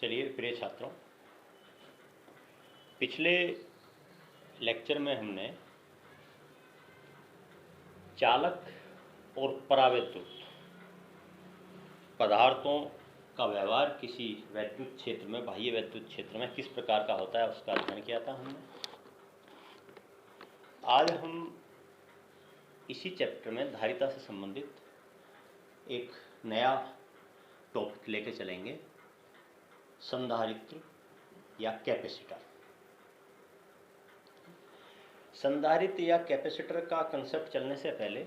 चलिए प्रिय छात्रों, पिछले लेक्चर में हमने चालक और परावैद्युत पदार्थों का व्यवहार किसी वैद्युत क्षेत्र में, बाह्य वैद्युत क्षेत्र में किस प्रकार का होता है उसका अध्ययन किया था हमने। आज हम इसी चैप्टर में धारिता से संबंधित एक नया टॉपिक लेके चलेंगे, संधारित्र या कैपेसिटर। संधारित्र या कैपेसिटर का कंसेप्ट चलने से पहले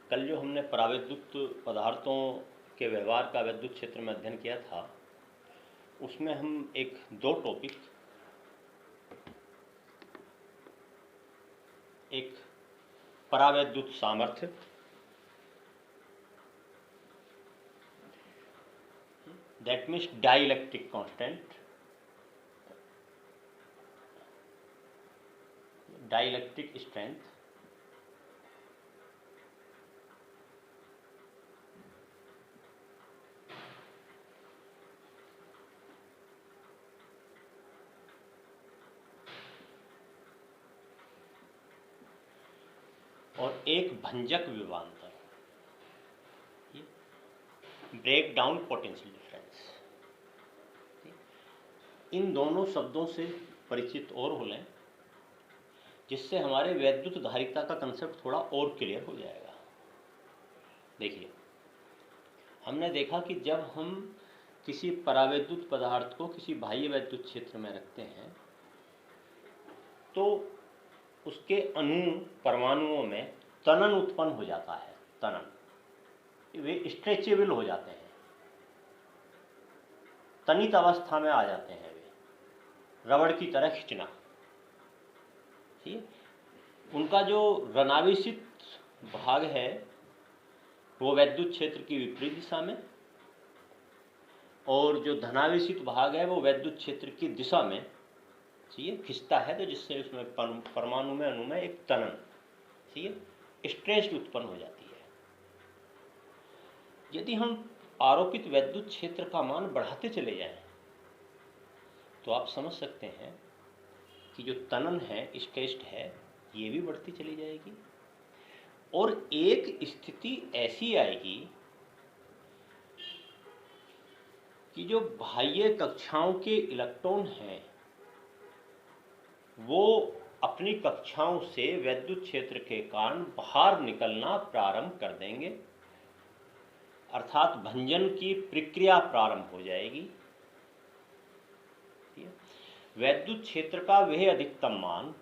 कल जो हमने परावैद्युत पदार्थों के व्यवहार का वैद्युत क्षेत्र में अध्ययन किया था, उसमें हम दो टॉपिक, एक परावैद्युत सामर्थ्य, that means dielectric constant, dielectric strength, और एक भंजक विभवांतर, ब्रेक डाउन पोटेंशियल डिफरेंस। इन दोनों शब्दों से परिचित और हो लें, जिससे हमारे वैद्युत धारिता का कंसेप्ट थोड़ा और क्लियर हो जाएगा। देखिए, हमने देखा कि जब हम किसी परावैद्युत पदार्थ को किसी बाह्य वैद्युत क्षेत्र में रखते हैं तो उसके अणु परमाणुओं में तनन उत्पन्न हो जाता है। तनन, वे स्ट्रेचेबल हो जाते हैं, तनित अवस्था में आ जाते हैं, वे रबड़ की तरह खिंचना। ठीक है, उनका जो ऋणावेशित भाग है वो वैद्युत क्षेत्र की विपरीत दिशा में, और जो धनावेशित भाग है वो वैद्युत क्षेत्र की दिशा में खिंचता है, तो जिससे उसमें परमाणु में, अणु में एक तनन, स्ट्रेस उत्पन्न हो जाती है। यदि हम आरोपित वैद्युत क्षेत्र का मान बढ़ाते चले जाएं तो आप समझ सकते हैं कि जो तनन है, स्ट्रेस है, ये भी बढ़ती चली जाएगी, और एक स्थिति ऐसी आएगी कि जो बाह्य कक्षाओं के इलेक्ट्रॉन हैं वो अपनी कक्षाओं से वैद्युत क्षेत्र के कारण बाहर निकलना प्रारंभ कर देंगे, अर्थात भंजन की प्रक्रिया प्रारंभ हो जाएगी। वैद्युत क्षेत्र का वह अधिकतम मान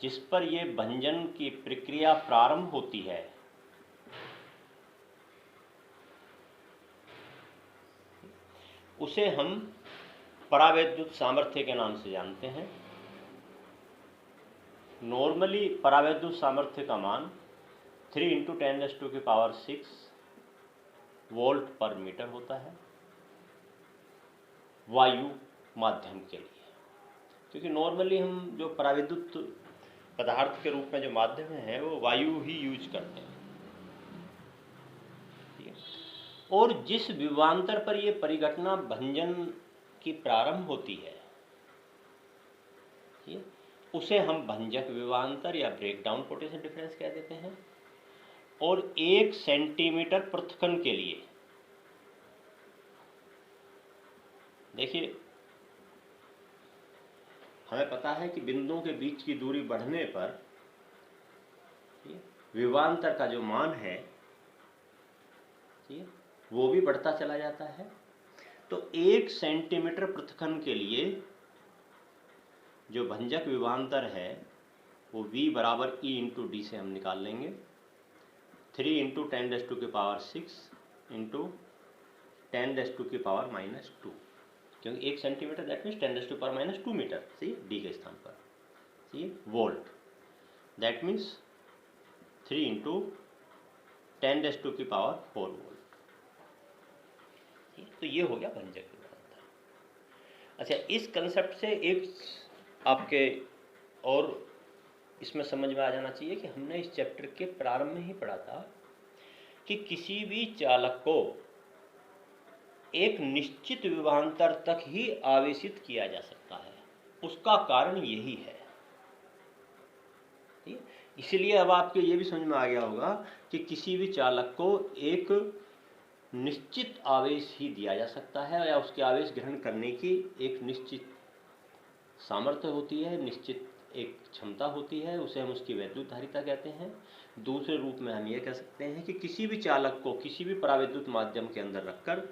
जिस पर यह भंजन की प्रक्रिया प्रारंभ होती है उसे हम परावैद्युत सामर्थ्य के नाम से जानते हैं। नॉर्मली परावैद्युत सामर्थ्य का मान 3 × 10⁶ वोल्ट पर मीटर होता है वायु माध्यम के लिए, क्योंकि नॉर्मली हम जो परावैद्युत पदार्थ के रूप में जो माध्यम है वो वायु ही यूज करते हैं। और जिस विभवांतर पर यह परिघटना भंजन की प्रारंभ होती है उसे हम भंजक विभवांतर या ब्रेकडाउन पोटेंशियल डिफरेंस कह देते हैं। और 1 सेंटीमीटर पृथक्करण के लिए, देखिए हमें पता है कि बिंदुओं के बीच की दूरी बढ़ने पर विभवांतर का जो मान है वो भी बढ़ता चला जाता है। तो 1 सेंटीमीटर पृथक्करण के लिए जो भंजक विभवांतर है वो V = E × D से हम निकाल लेंगे। 3 × 10⁶ × 10⁻⁻², क्योंकि 1 सेंटीमीटर दैट मीन्स 10⁻⁻² मीटर, सही, D के स्थान पर, सही, वोल्ट दैट मीन्स 3 × 10⁻⁴ वोल्ट। तो ये हो गया भंजक विभवांतर। अच्छा, इस कंसेप्ट से एक आपके और इसमें समझ में आ जाना चाहिए कि हमने इस चैप्टर के प्रारंभ में ही पढ़ा था कि किसी भी चालक को एक निश्चित विभवांतर तक ही आवेशित किया जा सकता है। उसका कारण यही है। इसलिए अब आपके ये भी समझ में आ गया होगा कि किसी भी चालक को एक निश्चित आवेश ही दिया जा सकता है, या उसके आवेश ग्रहण करने की एक निश्चित सामर्थ्य होती है, निश्चित एक क्षमता होती है, उसे हम उसकी वैद्युत धारिता कहते हैं। दूसरे रूप में हम ये कह सकते हैं कि किसी भी चालक को किसी भी परावैद्युत माध्यम के अंदर रखकर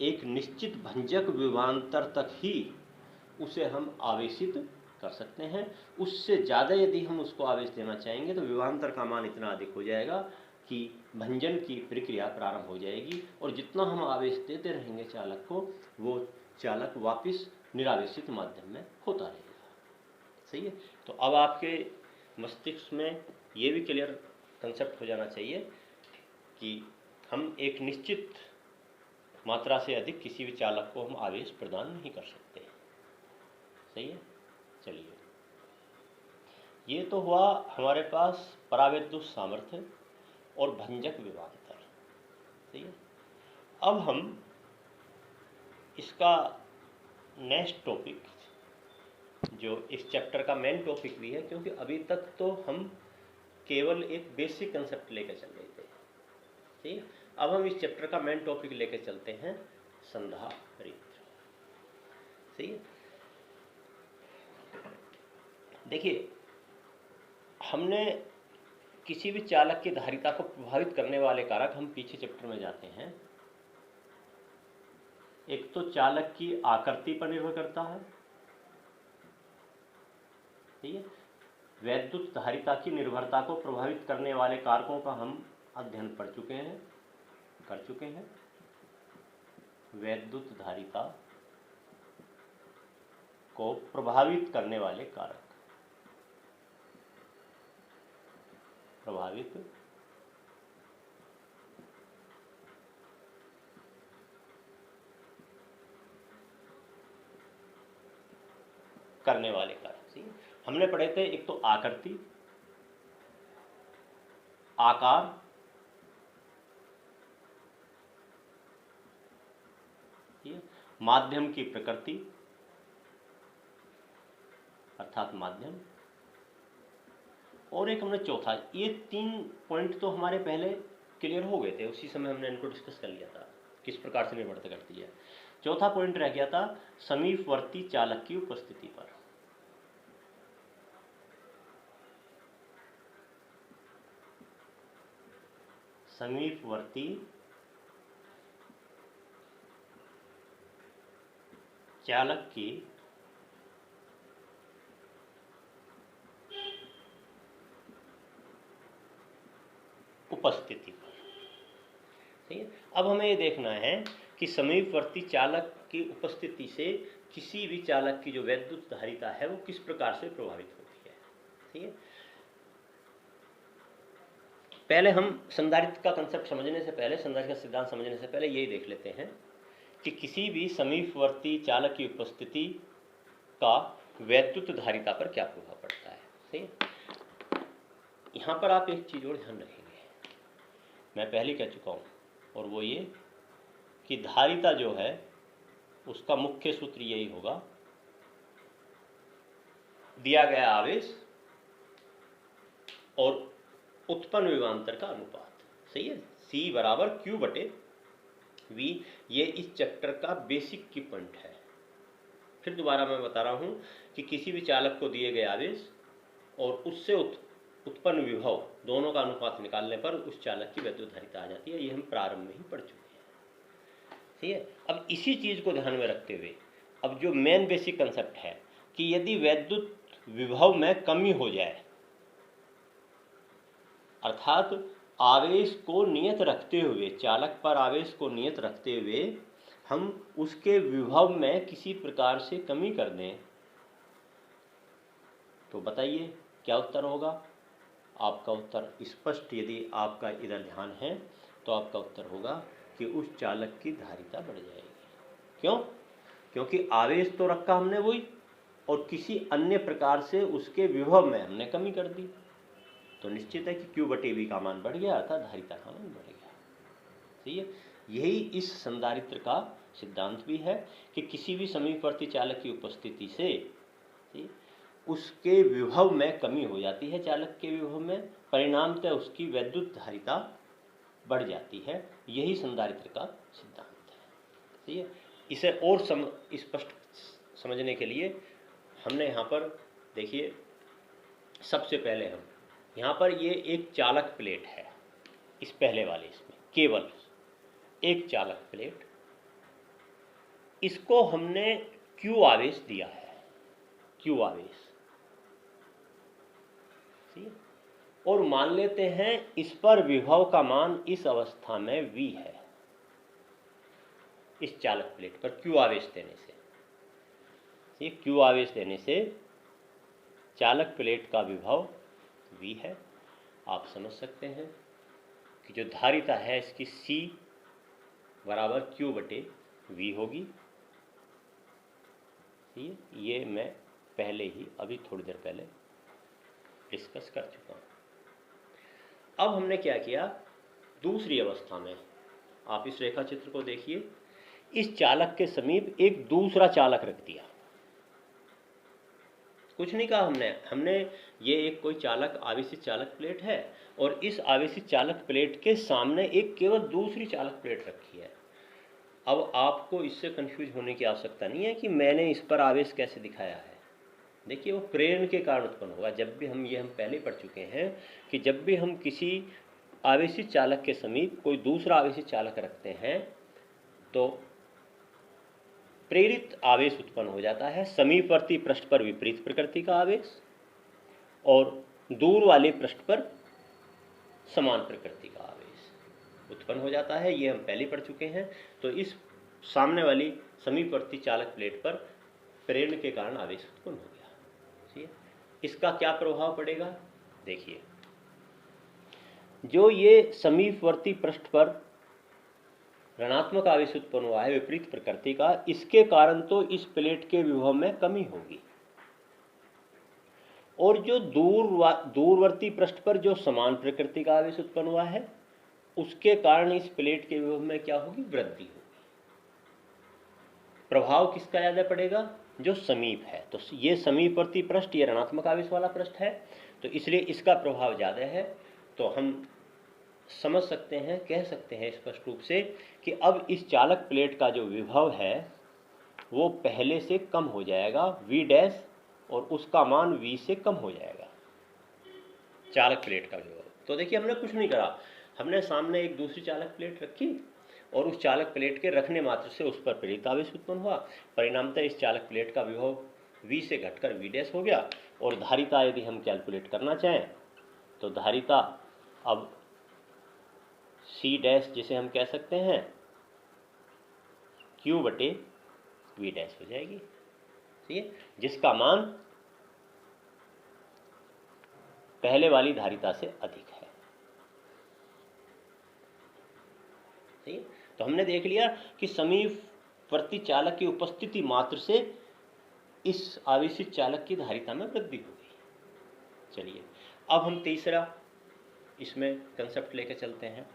एक निश्चित भंजक विभवांतर तक ही उसे हम आवेशित कर सकते हैं। उससे ज़्यादा यदि हम उसको आवेश देना चाहेंगे तो विभवांतर का मान इतना अधिक हो जाएगा कि भंजन की प्रक्रिया प्रारंभ हो जाएगी, और जितना हम आवेश देते रहेंगे चालक को, वो चालक वापस निरावेशित माध्यम में होता रहेगा। सही है। तो अब आपके मस्तिष्क में ये भी क्लियर कंसेप्ट हो जाना चाहिए कि हम एक निश्चित मात्रा से अधिक किसी भी चालक को हम आवेश प्रदान नहीं कर सकते। सही है। चलिए, ये तो हुआ हमारे पास परावैद्युत सामर्थ्य और भंजक विभवांतर। सही है। अब हम इसका नेक्स्ट टॉपिक, जो इस चैप्टर का मेन टॉपिक भी है, क्योंकि अभी तक तो हम केवल एक बेसिक कंसेप्ट लेकर चल रहे थे। ठीक है। अब हम इस चैप्टर का मेन टॉपिक लेकर चलते हैं, संधारित्र। सही है। देखिए, हमने किसी भी चालक की धारिता को प्रभावित करने वाले कारक, हम पीछे चैप्टर में जाते हैं। एक तो चालक की आकृति पर निर्भर करता है। ठीक है। वैद्युत धारिता की निर्भरता को प्रभावित करने वाले कारकों का हम अध्ययन कर चुके हैं। वैद्युत धारिता को प्रभावित करने वाले कारक, प्रभावित करने वाले कारक। हमने पढ़े थे, एक तो आकृति, आकार, माध्यम की प्रकृति अर्थात माध्यम, और एक हमने चौथा। ये 3 पॉइंट तो हमारे पहले क्लियर हो गए थे, उसी समय हमने इनको डिस्कस कर लिया था किस प्रकार से निर्भर करती है। चौथा पॉइंट रह गया था समीपवर्ती चालक की उपस्थिति पर। समीपवर्ती चालक की उपस्थिति पर। ठीक है। अब हमें ये देखना है कि समीपवर्ती चालक की उपस्थिति से किसी भी चालक की जो वैद्युत धारिता है वो किस प्रकार से प्रभावित होती है। ठीक है। पहले हम संधारित्र का कंसेप्ट समझने से पहले, संधारित्र का सिद्धांत समझने से पहले यही देख लेते हैं कि किसी भी समीपवर्ती चालक की उपस्थिति का वैद्युत धारिता पर क्या प्रभाव पड़ता है। सही। यहाँ पर आप एक चीज और ध्यान रखेंगे, मैं पहले कह चुका हूँ, और वो ये कि धारिता जो है उसका मुख्य सूत्र यही होगा, दिया गया आवेश और उत्पन्न विभवांतर का अनुपात। सही है। C बराबर Q बटे V, ये इस चैप्टर का बेसिक की पॉइंट है। फिर दोबारा मैं बता रहा हूं कि किसी भी चालक को दिए गए आवेश और उससे उत्पन्न विभव, दोनों का अनुपात निकालने पर उस चालक की वैद्युत धारिता आ जाती है। ये हम प्रारंभ में ही पढ़ चुके हैं। ठीक है। अब इसी चीज को ध्यान में रखते हुए अब जो मेन बेसिक कंसेप्ट है कि यदि वैद्युत विभव में कमी हो जाए, अर्थात आवेश को नियत रखते हुए, चालक पर आवेश को नियत रखते हुए हम उसके विभव में किसी प्रकार से कमी कर दें, तो बताइए क्या उत्तर होगा। आपका उत्तर स्पष्ट, यदि आपका इधर ध्यान है तो आपका उत्तर होगा कि उस चालक की धारिता बढ़ जाएगी। क्यों? क्योंकि आवेश तो रखा हमने वही, और किसी अन्य प्रकार से उसके विभव में हमने कमी कर दी, तो निश्चित है कि Q बटे V का मान बढ़ गया, अर्थात धारिता का मान बढ़ गया। ठीक है। यही इस संधारित्र का सिद्धांत भी है कि किसी भी समीपवर्ती चालक की उपस्थिति से उसके विभव में कमी हो जाती है, चालक के विभव में, परिणामतः उसकी वैद्युत धारिता बढ़ जाती है। यही संधारित्र का सिद्धांत है। ठीक है, इसे और स्पष्ट समझने के लिए हमने यहाँ पर देखिए, सबसे पहले हम यहाँ पर ये एक चालक प्लेट है, इस पहले वाले इसमें केवल एक चालक प्लेट, इसको हमने Q आवेश दिया है, Q आवेश, और मान लेते हैं इस पर विभव का मान इस अवस्था में V है। इस चालक प्लेट पर Q आवेश देने से, Q आवेश देने से चालक प्लेट का विभव V है। आप समझ सकते हैं कि जो धारिता है इसकी C बराबर Q बटे V होगी। ये मैं पहले ही अभी थोड़ी देर पहले डिस्कस कर चुका हूँ। अब हमने क्या किया, दूसरी अवस्था में आप इस रेखा चित्र को देखिए, इस चालक के समीप एक दूसरा चालक रख दिया। कुछ नहीं कहा हमने ये एक कोई चालक आवेशित चालक प्लेट है और इस आवेशित चालक प्लेट के सामने एक केवल दूसरी चालक प्लेट रखी है। अब आपको इससे कंफ्यूज होने की आवश्यकता नहीं है कि मैंने इस पर आवेश कैसे दिखाया है। देखिए, वो प्रेरण के कारण उत्पन्न होगा। जब भी हम पहले पढ़ चुके हैं कि जब भी हम किसी आवेशित चालक के समीप कोई दूसरा आवेशित चालक रखते हैं तो प्रेरित आवेश उत्पन्न हो जाता है। समीपवर्ती पृष्ठ पर विपरीत प्रकृति का आवेश और दूर वाले पृष्ठ पर समान प्रकृति का आवेश उत्पन्न हो जाता है। ये हम पहले पढ़ चुके हैं। तो इस सामने वाली समीपवर्ती चालक प्लेट पर प्रेरण के कारण आवेश उत्पन्न हो गया। ठीक है, इसका क्या प्रभाव पड़ेगा, देखिए, जो ये समीपवर्ती पृष्ठ पर ऋणात्मक आवेश उत्पन्न हुआ है विपरीत प्रकृति का, इसके कारण तो इस प्लेट के विभव में कमी होगी, और जो दूरवर्ती पृष्ठ पर जो समान प्रकृति का आवेश उत्पन्न हुआ है उसके कारण इस प्लेट के विभव में क्या होगी, वृद्धि होगी। प्रभाव किसका ज्यादा पड़ेगा, जो समीप है। तो ये समीपवर्ती पृष्ठ, ये ऋणात्मक आवेश वाला पृष्ठ है, तो इसलिए इसका प्रभाव ज्यादा है। तो हम समझ सकते हैं, कह सकते हैं स्पष्ट रूप से कि अब इस चालक प्लेट का जो विभव है वो पहले से कम हो जाएगा, V डैश, और उसका मान V से कम हो जाएगा, चालक प्लेट का विभव। तो देखिए, हमने कुछ नहीं करा, हमने सामने एक दूसरी चालक प्लेट रखी और उस चालक प्लेट के रखने मात्र से उस पर प्रेरित आवेश उत्पन्न हुआ। परिणामतः इस चालक प्लेट का विभव V से घटकर V डैश हो गया। और धारिता यदि हम कैलकुलेट करना चाहें तो धारिता अब C डैश, जिसे हम कह सकते हैं Q बटे V डैश हो जाएगी। ठीक है, जिसका मान पहले वाली धारिता से अधिक है। ठीक है, तो हमने देख लिया कि समीपवर्ती चालक की उपस्थिति मात्र से इस आवेशित चालक की धारिता में वृद्धि हो गई। चलिए, अब हम तीसरा इसमें कंसेप्ट लेकर चलते हैं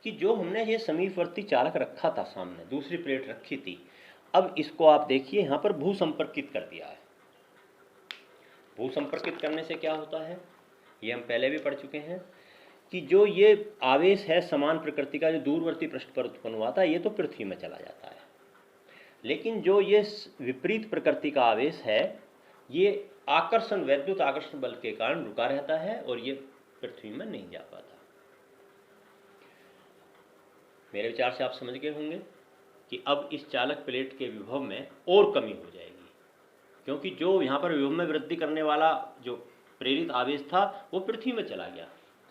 कि जो हमने ये समीपवर्ती चालक रखा था, सामने दूसरी प्लेट रखी थी, अब इसको आप देखिए यहाँ पर भू संपर्कित कर दिया है। भू संपर्कित करने से क्या होता है, ये हम पहले भी पढ़ चुके हैं कि जो ये आवेश है समान प्रकृति का, जो दूरवर्ती पृष्ठ पर उत्पन्न हुआ था, ये तो पृथ्वी में चला जाता है। लेकिन जो ये विपरीत प्रकृति का आवेश है, ये आकर्षण, वैद्युत आकर्षण बल के कारण रुका रहता है और ये पृथ्वी में नहीं जा पाता। मेरे विचार से आप समझ गए होंगे कि अब इस चालक प्लेट के विभव में और कमी हो जाएगी, क्योंकि जो यहाँ पर विभव में वृद्धि करने वाला जो प्रेरित आवेश था वो पृथ्वी में चला गया।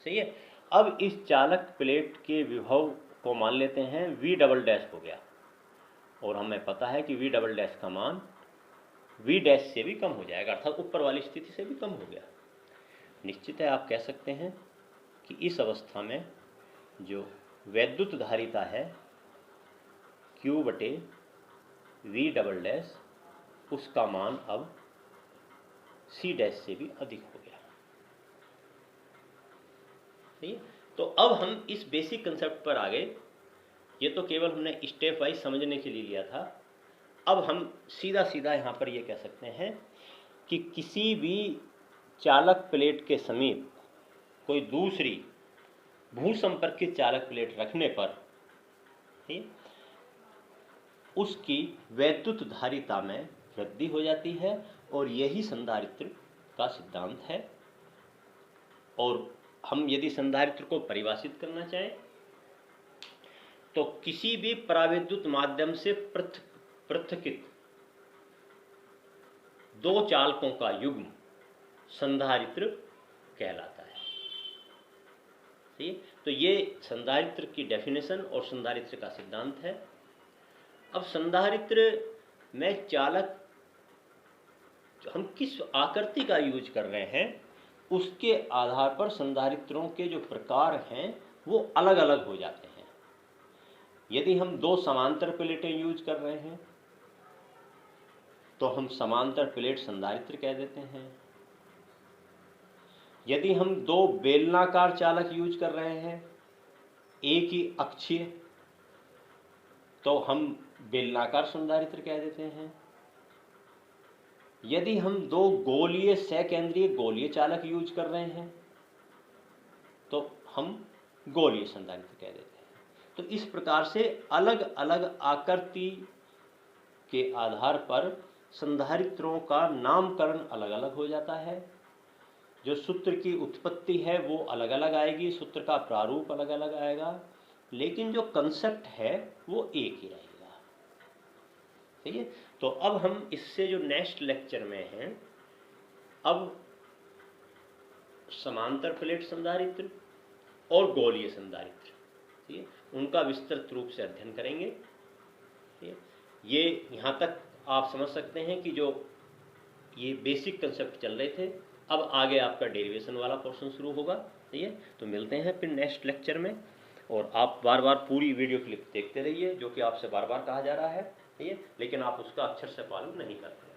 सही है, अब इस चालक प्लेट के विभव को मान लेते हैं V डबल डैश हो गया, और हमें पता है कि V डबल डैश का मान V डैश से भी कम हो जाएगा, अर्थात ऊपर वाली स्थिति से भी कम हो गया। निश्चित है, आप कह सकते हैं कि इस अवस्था में जो वैद्युत धारिता है Q बटे V डबल डैश, उसका मान अब C डैश से भी अधिक हो गया। ठीक है, तो अब हम इस बेसिक कंसेप्ट पर आ गए ये तो केवल हमने स्टेप वाइज समझने के लिए लिया था। अब हम सीधा सीधा यहाँ पर ये कह सकते हैं कि किसी भी चालक प्लेट के समीप कोई दूसरी भूसंपर्कित चालक प्लेट रखने पर उसकी वैद्युत धारिता में वृद्धि हो जाती है, और यही संधारित्र का सिद्धांत है। और हम यदि संधारित्र को परिभाषित करना चाहें तो किसी भी परावैद्युत माध्यम से पृथकित दो चालकों का युग्म संधारित्र कहलाता है। ठीक, तो ये संधारित्र की डेफिनेशन और संधारित्र का सिद्धांत है। अब संधारित्र में चालक हम किस आकृति का यूज कर रहे हैं उसके आधार पर संधारित्रों के जो प्रकार हैं वो अलग अलग हो जाते हैं। यदि हम दो समांतर प्लेटें यूज कर रहे हैं तो हम समांतर प्लेट संधारित्र कह देते हैं। यदि हम दो बेलनाकार चालक यूज कर रहे हैं एक ही अक्षीय, तो हम बेलनाकार संधारित्र कह देते हैं। यदि हम दो गोलीय सकेंद्रीय गोलीय चालक यूज कर रहे हैं तो हम गोलीय संधारित्र कह देते हैं। तो इस प्रकार से अलग अलग आकृति के आधार पर संधारित्रों का नामकरण अलग अलग हो जाता है। जो सूत्र की उत्पत्ति है वो अलग अलग आएगी, सूत्र का प्रारूप अलग अलग आएगा, लेकिन जो कंसेप्ट है वो एक ही रहेगा। ठीक है, तो अब हम इससे जो नेक्स्ट लेक्चर में हैं, अब समांतर प्लेट संधारित्र और गोलीय संधारित्र, ठीक है, उनका विस्तृत रूप से अध्ययन करेंगे। ठीक है, ये यहाँ तक आप समझ सकते हैं कि जो ये बेसिक कंसेप्ट चल रहे थे, अब आगे आपका डेरिवेशन वाला पोर्शन शुरू होगा। ठीक है, तो मिलते हैं फिर नेक्स्ट लेक्चर में, और आप बार बार पूरी वीडियो क्लिप देखते रहिए, जो कि आपसे बार बार कहा जा रहा है। ठीक है, लेकिन आप उसका अक्षर से पालन नहीं करते।